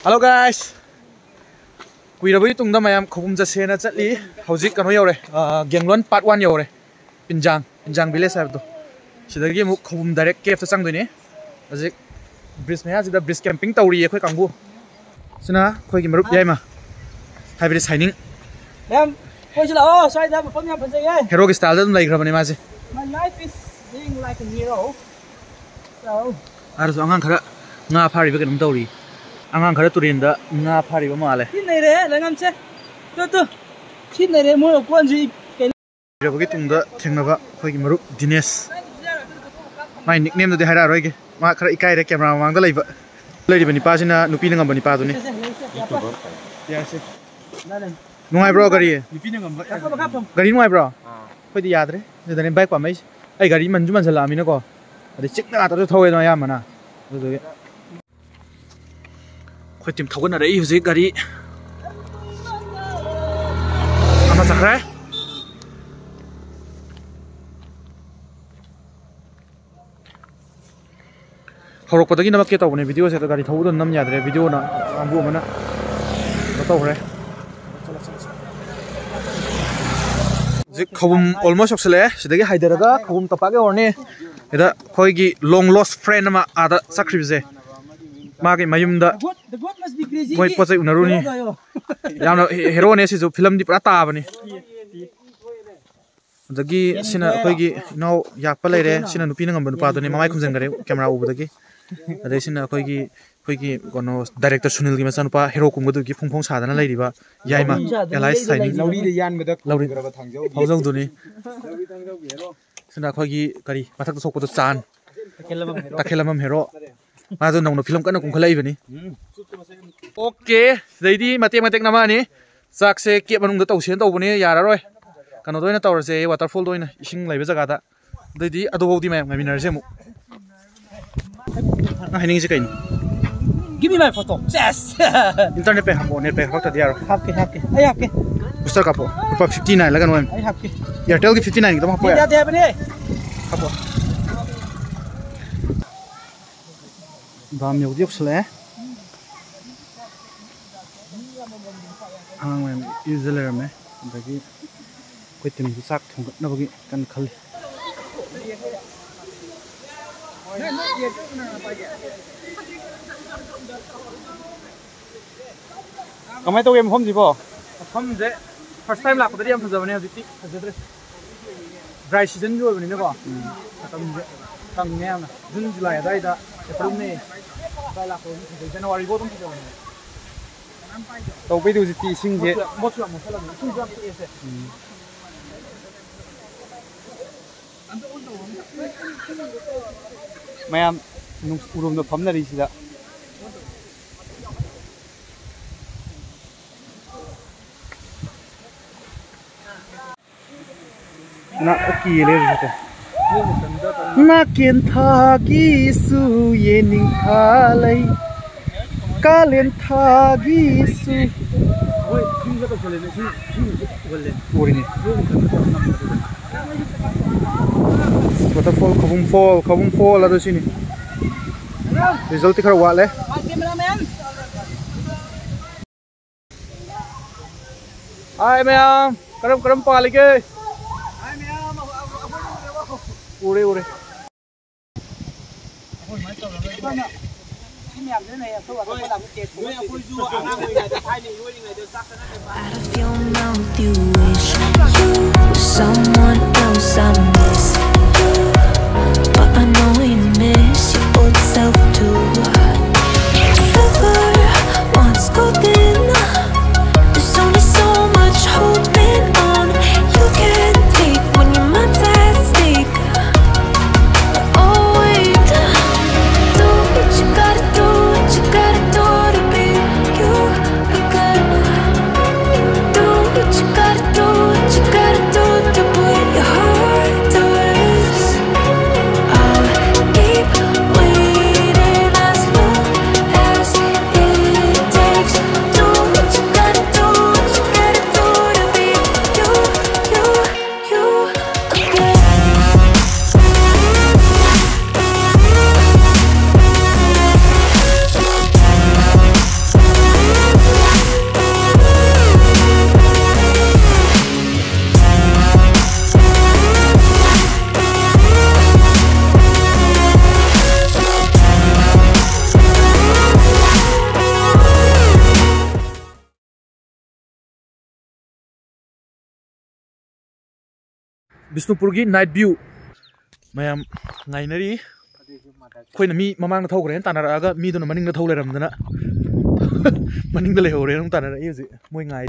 Hello guys. Kuirabai tungda mayam khopum jasena chatli hojik kano yore Genglon part 1 yore Pinjang village habdo sidagi mu khopum direct cave ta changdoi ne hojik bridge me ha bridge camping tawri khoi kangbu sina khoi gi marup yaima haibri signing ma'am koi chila oh sai da phang yam phajai ai hero gi style da dum lai grabani ma ji my life is being like a hero so arso angang khara nga phari ba kanum tawri angang khara turin da nga phari ba male tin nei re langam che tu tin nei re mo kon ji bagi tungda thengnaba khoi gi marup Dinesh my nickname da haira roi ge ma khara ikai re camera mang da leiba leiri bani pa sina nupi na ngam bani pa du ni yes nungai bro gari nupi na ngam gari nungai bro khoi di yadre de dane bike pa mai ai gari manju man sala ami na ko ade chikna ta so thowe no ya mana du khoi tim thogan na rei huji gari ama sakra horok padagi namak ke tawne video se to gari thobu nam yadre video na ambu mana to hore zik khobum almost oksele sidagi haidaraga khobum tapage orne eda khoi gi long lost friend ma ada sacrifice ma gi mayum da koi pochai unaruni yamna hero ne si jo film di pura ta bani dagi sina khoi gi no yak pa leire sina nupi na ngam pa doni mamai khumjang gare camera ubudagi adai sina khoi gi kono director Sunil gi masan pa hero kum godu gi phongphong sadana leiriba yaima allies signing lauri de yan bedak lauri graba thangjau phawjong duni sina khoi gi kari mathak sok podo chan takhelamam hero ma do nongno film kana kum khalai bani okay deidi matek nama ni sak se ke manung da tawsen tawbani yara roi kano doina tawrase waterfall doina ising laiba jaga da deidi ado bodi mai ngaminar se mu haining se kain give me my photo yes internet pe hamo net pe hakta diar happy ai happy booster kapo pa 59 lagan wan ai happy airtel ki 59 ki hapo ya de bani hapo dam yog diok sle ang wen user me dagi koi tim sak thong na bagi kan khal kamai to game phom ji bo phom je first time lak da yam thajabane hajiti thajadre dry season jo bani ne ko tam ne am June July dai da April May dai lak ko January bo tum thajabane to pe du ji sing je mo chu mo sala sing jam ti ese mayam nung urum no pham na ri sida na ki le ri na ken tha gi su ye ning khalai kalen tha gi su oi thing ga to chale ne thing bolle ori ne waterfall Khoupum fall ado sini result khar wa le cameraman hai ma'am karam pa le ke hai ma'am ure Out of your mouth you wish you were someone else I miss you, but I know you miss your old self too. Silver once golden, there's only so much holding on you can take when your mind's at stake. Oh wait, do what you gotta do to be you again. Do what you gotta do to put your heart to it. Bisnupur ki night view mayam ngainari khoi na mi mamang na thogre tanara aga mi do na maning na thole ram dana maning da le hore nang tanara yuji moi ngai